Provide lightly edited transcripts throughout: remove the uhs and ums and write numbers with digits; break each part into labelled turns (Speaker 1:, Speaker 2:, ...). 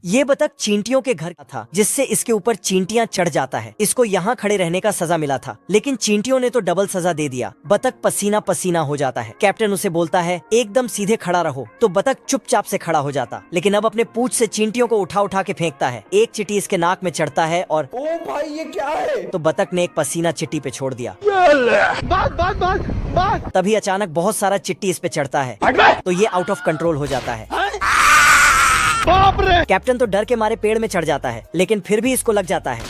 Speaker 1: ये बतख चींटियों के घर का था, जिससे इसके ऊपर चींटियां चढ़ जाता है। इसको यहाँ खड़े रहने का सजा मिला था, लेकिन चींटियों ने तो डबल सजा दे दिया। बतख पसीना पसीना हो जाता है। कैप्टन उसे बोलता है एकदम सीधे खड़ा रहो, तो बतख चुपचाप से खड़ा हो जाता, लेकिन अब अपने पूंछ से चींटियों को उठा उठा के फेंकता है। एक चींटी इसके नाक में चढ़ता है और
Speaker 2: ओ भाई ये क्या है?
Speaker 1: तो बतख ने एक पसीना चिट्टी पे छोड़ दिया।
Speaker 2: बात
Speaker 1: तभी अचानक बहुत सारा चिट्टी इस पे चढ़ता है, तो ये आउट ऑफ कंट्रोल हो जाता है।
Speaker 2: बाप रे!
Speaker 1: कैप्टन तो डर के मारे पेड़ में चढ़ जाता है, लेकिन फिर भी इसको लग जाता है।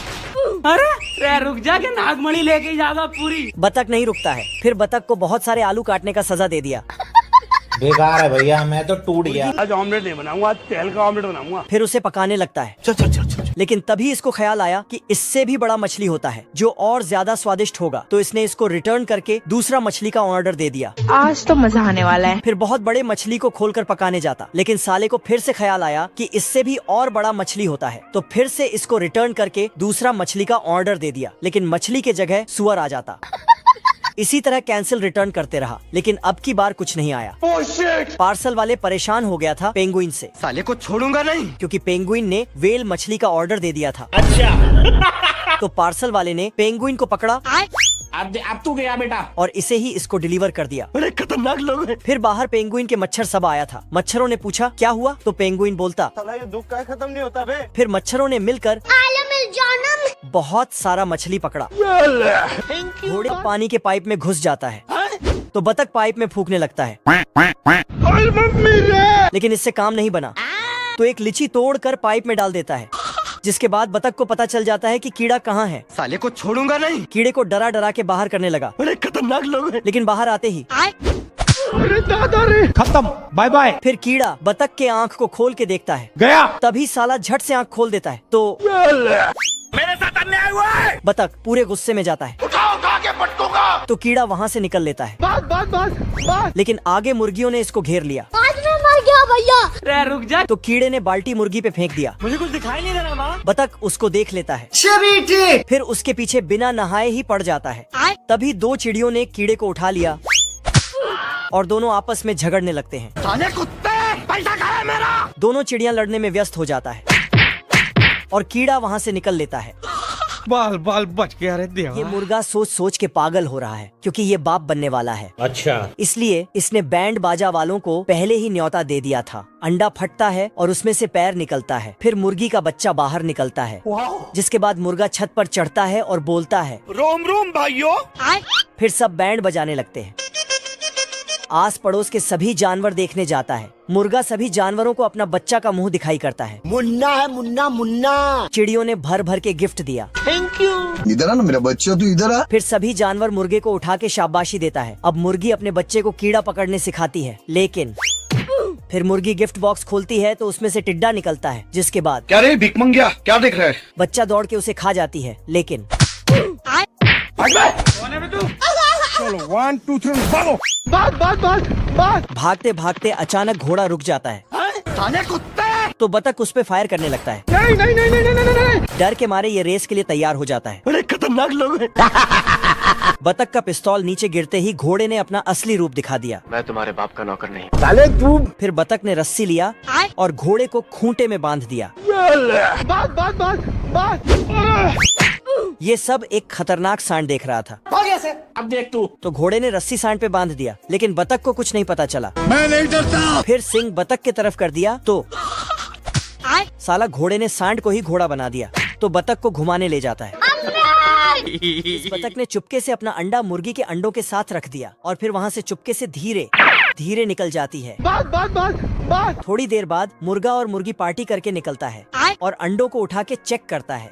Speaker 3: अरे रुक जा के नागमणि लेके जाएगा पूरी।
Speaker 1: बतख नहीं रुकता है, फिर बतख को बहुत सारे आलू काटने का सजा दे दिया।
Speaker 4: बेकार है भैया, मैं तो टूट गया।
Speaker 2: आज ऑमलेट नहीं बनाऊंगा, आज तेल का ऑमलेट बनाऊंगा।
Speaker 1: फिर उसे पकाने लगता है। लेकिन तभी इसको ख्याल आया कि इससे भी बड़ा मछली होता है जो और ज्यादा स्वादिष्ट होगा, तो इसने इसको रिटर्न करके दूसरा मछली का ऑर्डर दे दिया।
Speaker 5: आज तो मजा आने वाला है।
Speaker 1: फिर बहुत बड़े मछली को खोलकर पकाने जाता, लेकिन साले को फिर से ख्याल आया कि इससे भी और बड़ा मछली होता है, तो फिर से इसको रिटर्न करके दूसरा मछली का ऑर्डर दे दिया, लेकिन मछली के जगह सुअर आ जाता। इसी तरह कैंसिल रिटर्न करते रहा, लेकिन अब की बार कुछ नहीं आया। पार्सल वाले परेशान हो गया था पेंगुइन से,
Speaker 2: साले को छोड़ूंगा नहीं,
Speaker 1: क्योंकि पेंगुइन ने व्हेल मछली का ऑर्डर दे दिया था।
Speaker 4: अच्छा।
Speaker 1: तो पार्सल वाले ने पेंगुइन को पकड़ा
Speaker 4: अब तू गया बेटा,
Speaker 1: और इसे ही इसको डिलीवर कर दिया।
Speaker 2: बड़े खतरनाक लोग हैं।
Speaker 1: फिर बाहर पेंगुइन के मच्छर सब आया था। मच्छरों ने पूछा क्या हुआ, तो पेंगुइन बोलता
Speaker 2: साला ये दुख का खत्म नहीं होता बे।
Speaker 1: फिर मच्छरों ने मिलकर बहुत सारा मछली पकड़ा। घोड़े पानी के पाइप में घुस जाता है, तो बतख पाइप में फूकने लगता है, लेकिन इससे काम नहीं बना, तो एक लीची तोड़कर पाइप में डाल देता है, जिसके बाद बतख को पता चल जाता है कि कीड़ा कहाँ है।
Speaker 2: साले को छोड़ूंगा नहीं।
Speaker 1: कीड़े को डरा डरा के बाहर करने लगा,
Speaker 2: बड़े खतरनाक लोग हैं।
Speaker 1: लेकिन बाहर आते ही
Speaker 2: अरे दादा रे, खत्म, बाय बाय।
Speaker 1: फिर कीड़ा बतख के आँख को खोल के देखता है,
Speaker 2: गया।
Speaker 1: तभी साला झट से आँख खोल देता है, तो
Speaker 2: मेरे साथ अन्याय हुआ है।
Speaker 1: बतख पूरे गुस्से में जाता है,
Speaker 2: उठा के पटकूंगा।
Speaker 1: तो कीड़ा वहाँ से निकल लेता है।
Speaker 2: बात।
Speaker 1: लेकिन आगे मुर्गियों ने इसको घेर लिया।
Speaker 5: मर गया भैया।
Speaker 3: अरे रुक जा।
Speaker 1: तो कीड़े ने बाल्टी मुर्गी पे फेंक दिया।
Speaker 3: मुझे कुछ दिखाई नहीं दे रहा माँ।
Speaker 1: बतख उसको देख लेता है, फिर उसके पीछे बिना नहाए ही पड़ जाता है। तभी दो चिड़ियों ने कीड़े को उठा लिया और दोनों आपस में झगड़ने लगते हैं।
Speaker 2: साले कुत्ते, पैसा खाया मेरा।
Speaker 1: दोनों चिड़िया लड़ने में व्यस्त हो जाता है और कीड़ा वहाँ से निकल लेता है।
Speaker 2: बाल बच गया रे देवा।
Speaker 1: ये मुर्गा सोच सोच के पागल हो रहा है, क्योंकि ये बाप बनने वाला है।
Speaker 4: अच्छा।
Speaker 1: इसलिए इसने बैंड बाजा वालों को पहले ही न्योता दे दिया था। अंडा फटता है और उसमें से पैर निकलता है, फिर मुर्गी का बच्चा बाहर निकलता है, जिसके बाद मुर्गा छत पर चढ़ता है और बोलता है
Speaker 2: रोम रोम भाइयों।
Speaker 1: फिर सब बैंड बजाने लगते हैं। आस पड़ोस के सभी जानवर देखने जाता है। मुर्गा सभी जानवरों को अपना बच्चा का मुंह दिखाई करता है।
Speaker 6: मुन्ना है, मुन्ना।
Speaker 1: चिड़ियों ने भर भर के गिफ्ट दिया।
Speaker 6: Thank you. इधर आ ना मेरा बच्चा, तू इधर आ।
Speaker 1: फिर सभी जानवर मुर्गे को उठा के शाबाशी देता है। अब मुर्गी अपने बच्चे को कीड़ा पकड़ने सिखाती है, लेकिन फिर मुर्गी गिफ्ट बॉक्स खोलती है तो उसमें से टिड्डा निकलता है, जिसके बाद
Speaker 2: क्या रे भिख मंगिया, क्या देख रहा है?
Speaker 1: बच्चा दौड़ के उसे खा जाती है, लेकिन
Speaker 2: चलो 1 2 3 भागो। बात।
Speaker 1: भागते भागते अचानक घोड़ा रुक जाता है,
Speaker 2: साले कुत्ते।
Speaker 1: तो बतख उस पे फायर करने लगता है।
Speaker 2: नहीं।
Speaker 1: डर के मारे ये रेस के लिए तैयार हो जाता है।
Speaker 2: बड़े खतरनाक लोग हैं।
Speaker 1: बतख का पिस्तौल नीचे गिरते ही घोड़े ने अपना असली रूप दिखा दिया।
Speaker 7: मैं तुम्हारे बाप का नौकर नहीं।
Speaker 2: साले तू।
Speaker 1: फिर बतख ने रस्सी लिया और घोड़े को खूंटे में बांध दिया।
Speaker 2: बात।
Speaker 1: ये सब एक खतरनाक सांड देख रहा था।
Speaker 4: अब देख तू।
Speaker 1: तो घोड़े ने रस्सी सांड पे बांध दिया, लेकिन बतख को कुछ नहीं पता चला।
Speaker 2: मैं नहीं डरता।
Speaker 1: फिर सिंह बतख की तरफ कर दिया, तो साला घोड़े ने सांड को ही घोड़ा बना दिया, तो बतख को घुमाने ले जाता है। इस बतख ने चुपके से अपना अंडा मुर्गी के अंडों के साथ रख दिया और फिर वहाँ से चुपके से धीरे धीरे निकल जाती है।
Speaker 2: बात।
Speaker 1: थोड़ी देर बाद मुर्गा और मुर्गी पार्टी करके निकलता है और अंडों को उठा के चेक करता है।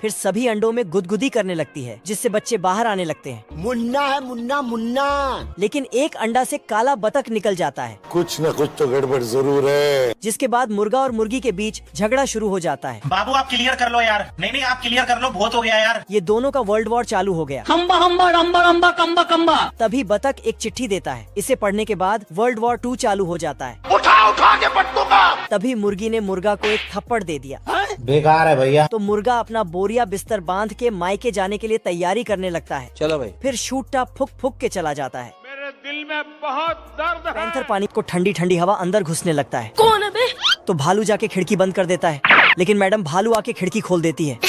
Speaker 1: फिर सभी अंडों में गुदगुदी करने लगती है, जिससे बच्चे बाहर आने लगते हैं।
Speaker 6: मुन्ना है, मुन्ना।
Speaker 1: लेकिन एक अंडा से काला बतख निकल जाता है,
Speaker 8: कुछ न कुछ तो गड़बड़ जरूर है।
Speaker 1: जिसके बाद मुर्गा और मुर्गी के बीच झगड़ा शुरू हो जाता है।
Speaker 4: बाबू आप क्लियर कर लो यार। नहीं आप क्लियर कर लो, बहुत हो गया यार।
Speaker 1: ये दोनों का वर्ल्ड वॉर चालू हो गया।
Speaker 3: कम्बा।
Speaker 1: तभी बतख एक चिट्ठी देता है। इसे पढ़ने के बाद वर्ल्ड वॉर 2 चालू हो जाता है।
Speaker 2: उठा के पटकूंगा।
Speaker 1: तभी मुर्गी ने मुर्गा को एक थप्पड़ दे दिया।
Speaker 4: बेकार है भैया।
Speaker 1: तो मुर्गा अपना बोरिया बिस्तर बांध के मायके जाने के लिए तैयारी करने लगता है।
Speaker 7: चलो भाई।
Speaker 1: फिर शूटा फुक फुक के चला जाता है।
Speaker 2: दिल में बहुत दर्द है।
Speaker 1: पैंथर पानी को ठंडी ठंडी हवा अंदर घुसने लगता है।
Speaker 5: कौन है बे?
Speaker 1: तो भालू जाके खिड़की बंद कर देता है, लेकिन मैडम भालू आके खिड़की खोल देती है।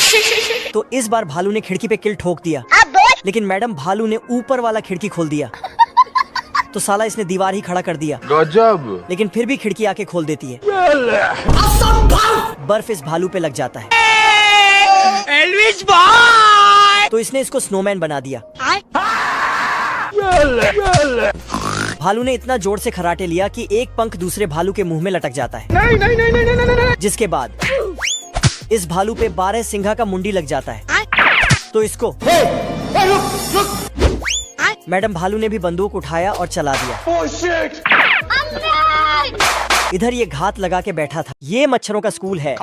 Speaker 1: तो इस बार भालू ने खिड़की पे किल ठोक दिया, लेकिन मैडम भालू ने ऊपर वाला खिड़की खोल दिया। तो साला इसने दीवार ही खड़ा कर दिया,
Speaker 8: गजब।
Speaker 1: लेकिन फिर भी खिड़की आके खोल देती है। बर्फ इस भालू पे लग जाता है।
Speaker 3: एल्विस भाई,
Speaker 1: तो इसने इसको स्नोमैन बना दिया। भालू ने इतना जोर से खराटे लिया कि एक पंख दूसरे भालू के मुंह में लटक जाता है। नहीं। जिसके बाद इस भालू पे 12 सिंघा का मुंडी लग जाता है। तो इसको मैडम भालू ने भी बंदूक उठाया और चला दिया। इधर ये घात लगा के बैठा था। ये मच्छरों का स्कूल है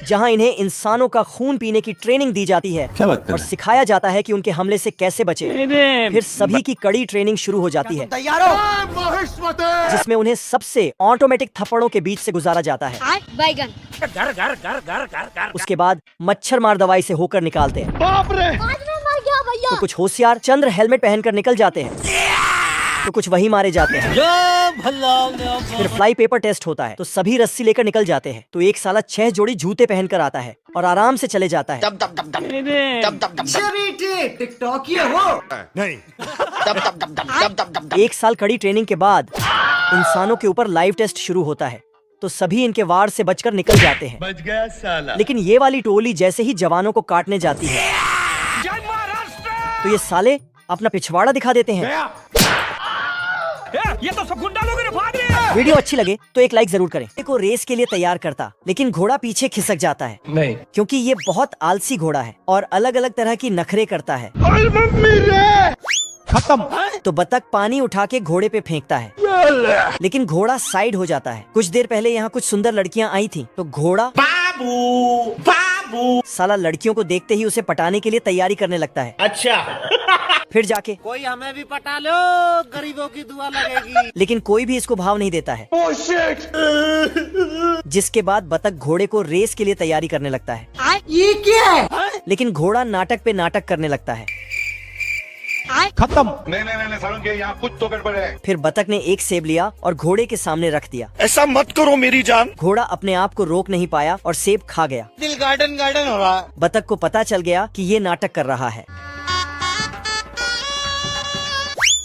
Speaker 1: जहाँ इन्हें इंसानों का खून पीने की ट्रेनिंग दी जाती है और सिखाया जाता है कि उनके हमले से कैसे बचे। फिर सभी की कड़ी ट्रेनिंग शुरू हो जाती है, जिसमें उन्हें सबसे ऑटोमेटिक थप्पड़ों के बीच से गुजारा जाता है। उसके बाद मच्छर मार दवाई से होकर निकालते हैं।
Speaker 6: बाप रे, आज मैं मर गया भैया।
Speaker 1: तो कुछ होशियार चंद्र हेलमेट पहनकर निकल जाते हैं, तो कुछ वही मारे जाते हैं। फिर फ्लाई पेपर टेस्ट होता है, तो सभी रस्सी लेकर निकल जाते हैं। तो एक साला 6 जोड़ी जूते पहनकर आता है और आराम से चले जाता है। एक साल कड़ी ट्रेनिंग के बाद इंसानों के ऊपर लाइव टेस्ट शुरू होता है, तो सभी इनके वार से बचकर निकल जाते हैं।
Speaker 2: बच गया साला।
Speaker 1: लेकिन ये वाली टोली जैसे ही जवानों को काटने जाती है, तो ये साले अपना पिछवाड़ा दिखा देते हैं।
Speaker 2: ये तो सब गुंडा लोग फाड़ रहे हैं।
Speaker 1: वीडियो अच्छी लगे तो एक लाइक जरूर करें। को रेस के लिए तैयार करता, लेकिन घोड़ा पीछे खिसक जाता है।
Speaker 2: नहीं,
Speaker 1: क्योंकि ये बहुत आलसी घोड़ा है और अलग अलग तरह की नखरे करता है।
Speaker 2: खत्म।
Speaker 1: तो बतख पानी उठा के घोड़े पे फेंकता है, लेकिन घोड़ा साइड हो जाता है। कुछ देर पहले यहाँ कुछ सुंदर लड़कियाँ आई थी, तो घोड़ा साला लड़कियों को देखते ही उसे पटाने के लिए तैयारी करने लगता है।
Speaker 4: अच्छा।
Speaker 1: फिर जाके
Speaker 3: कोई हमें भी पटा लो, गरीबों की दुआ लगेगी।
Speaker 1: लेकिन कोई भी इसको भाव नहीं देता है। जिसके बाद बतख घोड़े को रेस के लिए तैयारी करने लगता है।
Speaker 6: ये क्या है?
Speaker 1: लेकिन घोड़ा नाटक पे नाटक करने लगता है।
Speaker 2: खत्म।
Speaker 8: नहीं समझ गए, यहाँ कुछ तो गड़बड़ है।
Speaker 1: फिर बतख ने एक सेब लिया और घोड़े के सामने रख दिया।
Speaker 8: ऐसा मत करो मेरी जान।
Speaker 1: घोड़ा अपने आप को रोक नहीं पाया और सेब खा गया।
Speaker 3: दिल गार्डन हो रहा है।
Speaker 1: बतख को पता चल गया कि ये नाटक कर रहा है।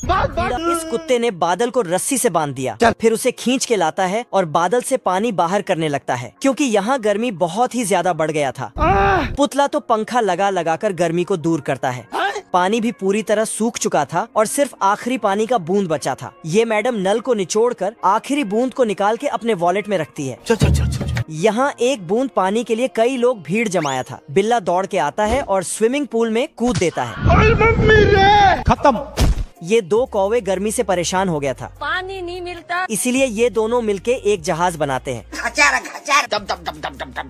Speaker 1: इस कुत्ते ने बादल को रस्सी से बांध दिया, फिर उसे खींच के लाता है और बादल से पानी बाहर करने लगता है, क्योंकि यहाँ गर्मी बहुत ही ज्यादा बढ़ गया था। पुतला तो पंखा लगा लगा कर गर्मी को दूर करता है। पानी भी पूरी तरह सूख चुका था और सिर्फ आखिरी पानी का बूंद बचा था। ये मैडम नल को निचोड़कर आखिरी बूंद को निकाल के अपने वॉलेट में रखती है। यहाँ एक बूंद पानी के लिए कई लोग भीड़ जमाया था। बिल्ला दौड़ के आता है और स्विमिंग पूल में कूद देता है।
Speaker 2: खत्म।
Speaker 1: ये 2 कौवे गर्मी से परेशान हो गया था,
Speaker 5: पानी नहीं मिलता,
Speaker 1: इसीलिए ये दोनों मिलके एक जहाज बनाते हैं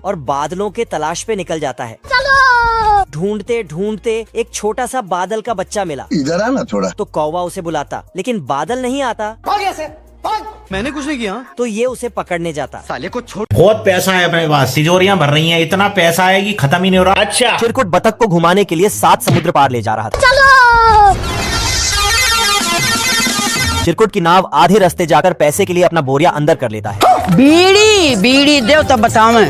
Speaker 1: और बादलों के तलाश पे निकल जाता है। ढूंढते ढूंढते एक छोटा सा बादल का बच्चा मिला।
Speaker 6: इधर आना थोड़ा।
Speaker 1: तो कौवा उसे बुलाता, लेकिन बादल नहीं आता।
Speaker 3: मैंने कुछ नहीं किया।
Speaker 1: तो ये उसे पकड़ने जाता।
Speaker 3: साले को छोड़।
Speaker 4: बहुत पैसा है अपने पास, तिजोरियां भर रही हैं, इतना पैसा है कि खत्म ही नहीं हो रहा। अच्छा।
Speaker 1: चिरकुट बतख को घुमाने के लिए 7 समुद्र पार ले जा रहा था। चिरकुट की नाव आधे रास्ते जाकर पैसे के लिए अपना बोरिया अंदर कर लेता है।
Speaker 3: बीड़ी दे तब बताओ मैं।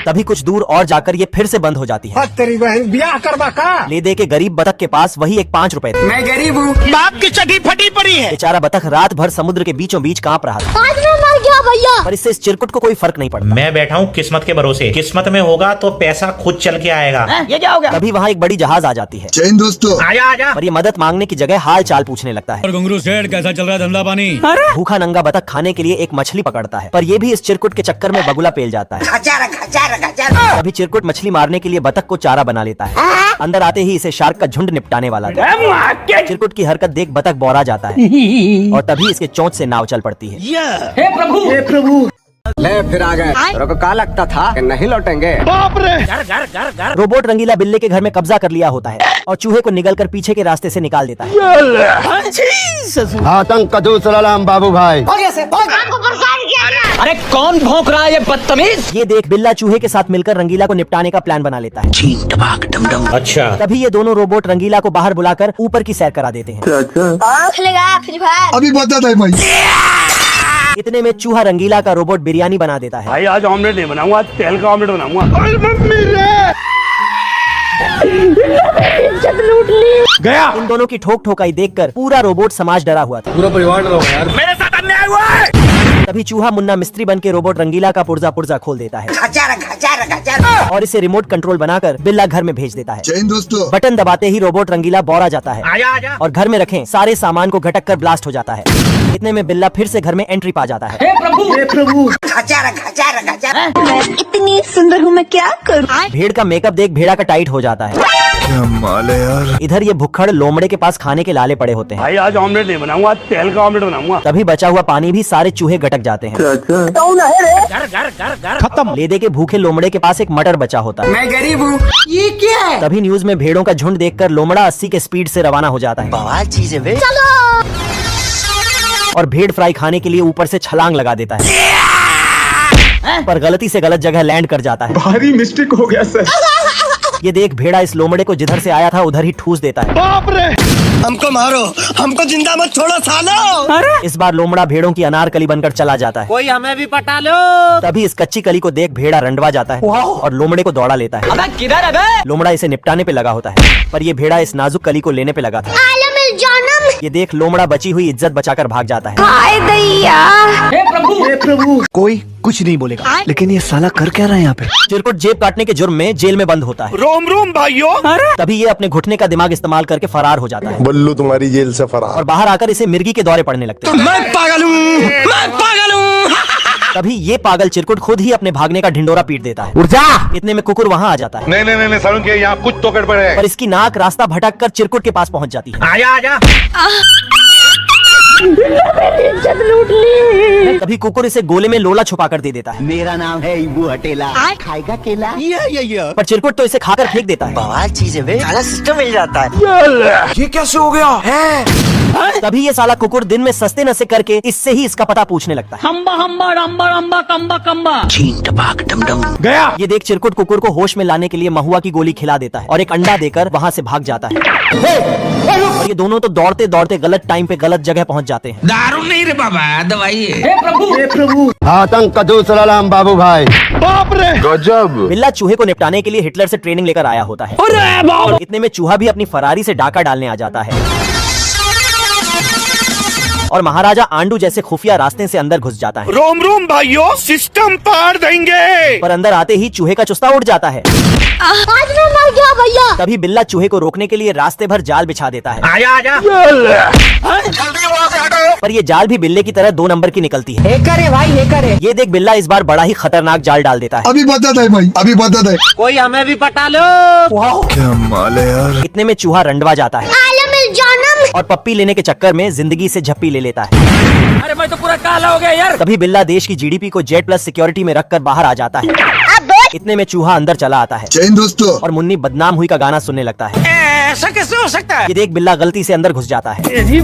Speaker 1: तभी कुछ दूर और जाकर ये फिर से बंद हो जाती है।
Speaker 6: तेरी बहन ब्याह करवा का।
Speaker 1: ले दे के गरीब बतख के पास वही एक 5 रुपए थे।
Speaker 3: मैं गरीब हूँ, बाप की चड्डी फटी पड़ी है।
Speaker 1: बेचारा बतख रात भर समुद्र के बीचों बीच कांप रहा था।
Speaker 6: आज मैं मर गया भैया।
Speaker 1: पर इससे इस चिरकुट को कोई फर्क नहीं पड़ा।
Speaker 4: मैं बैठा हूँ किस्मत के भरोसे, किस्मत में होगा तो पैसा खुद चल के आएगा।
Speaker 3: ये क्या हो गया?
Speaker 1: तभी वहाँ एक बड़ी जहाज आ जाती है।
Speaker 6: जैन दोस्तों,
Speaker 4: आजा।
Speaker 1: पर ये मदद मांगने की जगह हाल चाल पूछने लगता है।
Speaker 2: घुंगरू सेठ कैसा चल रहा है धंधा पानी?
Speaker 1: भूखा नंगा बतख खाने के लिए एक मछली पकड़ता है, पर ये भी इस चिरकुट के चक्कर में बगुला पेल जाता है। अभी चिरकुट मछली मारने के लिए बतख को चारा बना लेता है। अंदर आते ही इसे शार्क का झुंड निपटाने वाला था। चिरकुट की हरकत देख बतख बौरा जाता है और तभी इसके चोंच से नाव चल पड़ती है।
Speaker 3: हे प्रभु
Speaker 6: ले फिर आ गए। तेरे को क्या लगता था कि नहीं लौटेंगे?
Speaker 1: रोबोट रंगीला बिल्ले के घर में कब्जा कर लिया होता है और चूहे को निगलकर पीछे के रास्ते से निकाल देता है।
Speaker 6: आतंक का दूसरा नाम बाबू भाई।
Speaker 3: अरे कौन भौंक रहा है ये बदतमीज?
Speaker 1: ये देख बिल्ला चूहे के साथ मिलकर रंगीला को निपटाने का प्लान बना लेता है।
Speaker 4: अच्छा
Speaker 1: तभी ये दोनों रोबोट रंगीला को बाहर बुलाकर ऊपर की सैर करा देते हैं।
Speaker 6: अभी बता दे भाई।
Speaker 1: इतने में चूहा रंगीला का रोबोट बिरयानी बना देता है।
Speaker 2: भाई आज ऑमलेट नहीं बनाऊंगा, आज तेल का ऑमलेट बनाऊंगा। गया।
Speaker 1: इन दोनों की ठोक ठोकाई देखकर पूरा रोबोट समाज डरा हुआ था।
Speaker 6: पूरा परिवार डरा हुआ यार।
Speaker 2: मेरे साथ अन्याय हुआ है।
Speaker 1: तभी चूहा मुन्ना मिस्त्री बन के रोबोट रंगीला का पुर्जा पुर्जा खोल देता है और इसे रिमोट कंट्रोल बनाकर बिल्ला घर में भेज देता है।
Speaker 6: जय हिंद दोस्तों।
Speaker 1: बटन दबाते ही रोबोट रंगीला बौरा जाता है और घर में रखे सारे सामान को घटक कर ब्लास्ट हो जाता है। इतने में बिल्ला फिर से घर में एंट्री पा जाता है।
Speaker 5: इतनी सुंदर हूँ मैं क्या करूँ?
Speaker 1: भेड़ का मेकअप देख भेड़ा का टाइट हो जाता है।
Speaker 6: क्या माल है यार।
Speaker 1: इधर ये भुक्खड़ लोमड़े के पास खाने के लाले पड़े होते हैं।
Speaker 2: भाई आज ऑमलेट नहीं बनाऊंगा, आज तेल का ऑमलेट बनाऊंगा।
Speaker 1: तभी बचा हुआ पानी भी सारे चूहे गटक जाते हैं।
Speaker 2: खत्म।
Speaker 1: ले दे के भूखे लोमड़े के पास एक मटर बचा होता है।
Speaker 6: मैं गरीब हूँ। ये क्या है?
Speaker 1: तभी न्यूज में भेड़ों का झुंड देखकर लोमड़ा 80 के स्पीड से रवाना हो जाता है और भेड़ फ्राई खाने के लिए ऊपर से छलांग लगा देता है, पर गलती से गलत जगह लैंड कर जाता है।
Speaker 6: भारी मिस्टेक हो गया सर।
Speaker 1: ये देख भेड़ा इस लोमड़े को जिधर से आया था उधर ही ठूस देता है।
Speaker 2: बाप रे।
Speaker 6: हमको मारो, हमको जिंदा मत छोड़ो सालो।
Speaker 1: इस बार लोमड़ा भेड़ों की अनारकली बनकर चला जाता है।
Speaker 3: कोई हमें भी पटा लो।
Speaker 1: तभी इस कच्ची कली को देख भेड़ा रंडवा जाता है और लोमड़े को दौड़ा लेता है।
Speaker 3: अबे किधर है बे?
Speaker 1: लोमड़ा इसे निपटाने पे लगा होता है, पर ये भेड़ा इस नाजुक कली को लेने पे लगा था। ये देख लोमड़ा बची हुई इज्जत बचाकर भाग जाता है।
Speaker 5: हाय दैया।
Speaker 3: हे प्रभु।
Speaker 6: कोई कुछ नहीं बोलेगा, लेकिन ये साला कर क्या रहा है यहाँ पे?
Speaker 1: चिरकुट जेब काटने के जुर्म में जेल में बंद होता है।
Speaker 8: रोम रोम भाइयों।
Speaker 1: तभी ये अपने घुटने का दिमाग इस्तेमाल करके फरार हो जाता है
Speaker 8: बल्लू तुम्हारी जेल से फरार।
Speaker 1: और बाहर आकर इसे मिर्गी के दौरे पड़ने लगते हैं।
Speaker 6: मैं पागल हूँ, मैं पागल हूँ।
Speaker 1: तभी ये पागल चिरकुट खुद ही अपने भागने का ढिंडोरा पीट देता है। इतने में कुकुर वहाँ आ जाता है,
Speaker 8: नहीं सारुण के यहाँ कुछ तो गड़बड़ है।
Speaker 1: पर इसकी नाक रास्ता भटक कर चिरकुट के पास पहुँच जाती है।
Speaker 2: आजा।
Speaker 1: तभी कुकुर इसे गोले में लोला छुपा कर दे देता है,
Speaker 6: मेरा नाम है इबू हटेला। खाएगा केला?
Speaker 1: पर चिरकुट तो इसे खाकर फेंक देता है।
Speaker 6: बवाल चीज है बे। साला सिस्टम मिल जाता है। ये कैसे हो गया है?
Speaker 1: तभी ये साला कुकुर दिन में सस्ते नशे करके इससे ही इसका पता पूछने लगता है।
Speaker 3: हम्बा हम्बा रम्बा रम्बा कम्बा कम्बा।
Speaker 2: गया।
Speaker 1: ये देख चिरकुट कुकुर को होश में लाने के लिए महुआ की गोली खिला देता है और एक अंडा देकर वहाँ से भाग जाता है। और ये दोनों तो दौड़ते दौड़ते गलत टाइम पे गलत जगह पहुँच जाते हैं।
Speaker 7: दारू नहीं रे बाबा, दवाई है।
Speaker 3: हे प्रभु।
Speaker 6: आतंक का दूसरा नाम बाबू भाई।
Speaker 2: बाप रे।
Speaker 8: गजब।
Speaker 1: बिल्ला चूहे को निपटाने के लिए हिटलर से ट्रेनिंग लेकर आया होता है। और इतने में चूहा भी अपनी फरारी से डाका डालने आ जाता है और महाराजा आंडू जैसे खुफिया रास्ते से अंदर घुस जाता है।
Speaker 8: रोम रोम भाइयों, सिस्टम पार देंगे।
Speaker 1: पर अंदर आते ही चूहे का चुस्ता उड़ जाता है।
Speaker 5: आज मैं मर गया भैया।
Speaker 1: तभी बिल्ला चूहे को रोकने के लिए रास्ते भर जाल बिछा देता है,
Speaker 2: आजा।
Speaker 1: पर ये जाल भी बिल्ले की तरह 2 नंबर की निकलती है।
Speaker 3: करे भाई हे करे।
Speaker 1: ये देख बिल्ला इस बार बड़ा ही खतरनाक जाल डाल देता है।
Speaker 6: अभी बता दे भाई, अभी बता दे।
Speaker 3: कोई हमें भी पटा लो।
Speaker 6: क्या माल है यार।
Speaker 1: इतने में चूहा रंडवा जाता है और पप्पी लेने के चक्कर में जिंदगी से झप्पी ले लेता है।
Speaker 3: अरे मैं तो पूरा काला हो गया यार।
Speaker 1: तभी बिल्ला देश की जीडीपी को जेड प्लस सिक्योरिटी में रखकर बाहर आ जाता है। इतने में चूहा अंदर चला आता है
Speaker 6: जय हिंद दोस्तों।
Speaker 1: और मुन्नी बदनाम हुई का गाना सुनने लगता है।
Speaker 3: ऐसा कैसे हो सकता है?
Speaker 1: ये देख बिल्ला गलती से अंदर घुस जाता है।
Speaker 3: हे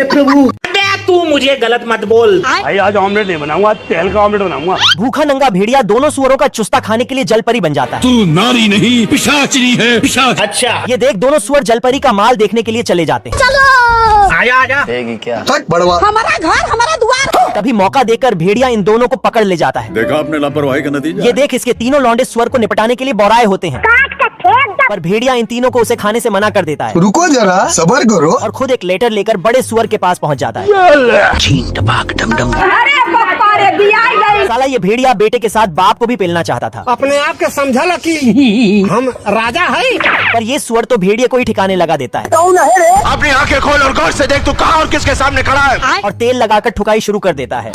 Speaker 3: प्रभु।
Speaker 4: तू मुझे गलत मत बोल।
Speaker 2: भाई आज ऑमलेट नहीं बनाऊंगा, आज तेल का ऑमलेट बनाऊंगा।
Speaker 1: भूखा नंगा भेड़िया दोनों सुअरों का चुस्ता खाने के लिए जलपरी बन जाता है।
Speaker 7: तू नारी नहीं पिशाचनी है, पिशाच।
Speaker 4: अच्छा
Speaker 1: ये देख दोनों सुअर जलपरी का माल देखने के लिए चले जाते हैं।
Speaker 2: आजा।
Speaker 6: तक बड़वा।
Speaker 5: हमारा घर हमारा द्वार।
Speaker 1: तभी मौका देकर भेड़िया इन दोनों को पकड़ ले जाता है।
Speaker 7: देखा आपने लापरवाही का नतीजा।
Speaker 1: ये देख इसके तीनों लौंडे सुअर को निपटाने के लिए बौराए होते हैं, पर भेड़िया इन तीनों को उसे खाने से मना कर देता है
Speaker 6: रुको जरा, सबर करो।
Speaker 1: और खुद एक लेटर लेकर बड़े सुअर के पास पहुंच जाता है।
Speaker 5: अरे पप्पा रे बिया गई।
Speaker 1: साला ये भेड़िया बेटे के साथ बाप को भी पेलना चाहता था,
Speaker 6: अपने आप के समझा कि हम राजा है।
Speaker 1: पर ये सुअर तो भेड़िए को ही ठिकाने लगा देता है
Speaker 8: अपनी आंखें खोल और गौर से देख, तू कहाँ और किसके सामने खड़ा है।
Speaker 1: और तेल लगाकर ठुकाई शुरू कर देता है।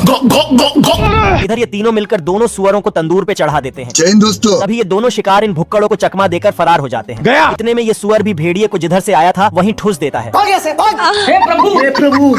Speaker 1: इधर ये तीनों मिलकर दोनों सुअरों को तंदूर पे चढ़ा देते हैं।
Speaker 6: जय हिंद दोस्तों।
Speaker 1: तभी ये दोनों शिकार इन भुक्कड़ों को चकमा देकर फरार हो जाते हैं।
Speaker 2: गया।
Speaker 1: इतने में ये सुअर भी भेड़िए को जिधर से आया था वहीं ठूस देता है।
Speaker 3: हे प्रभु।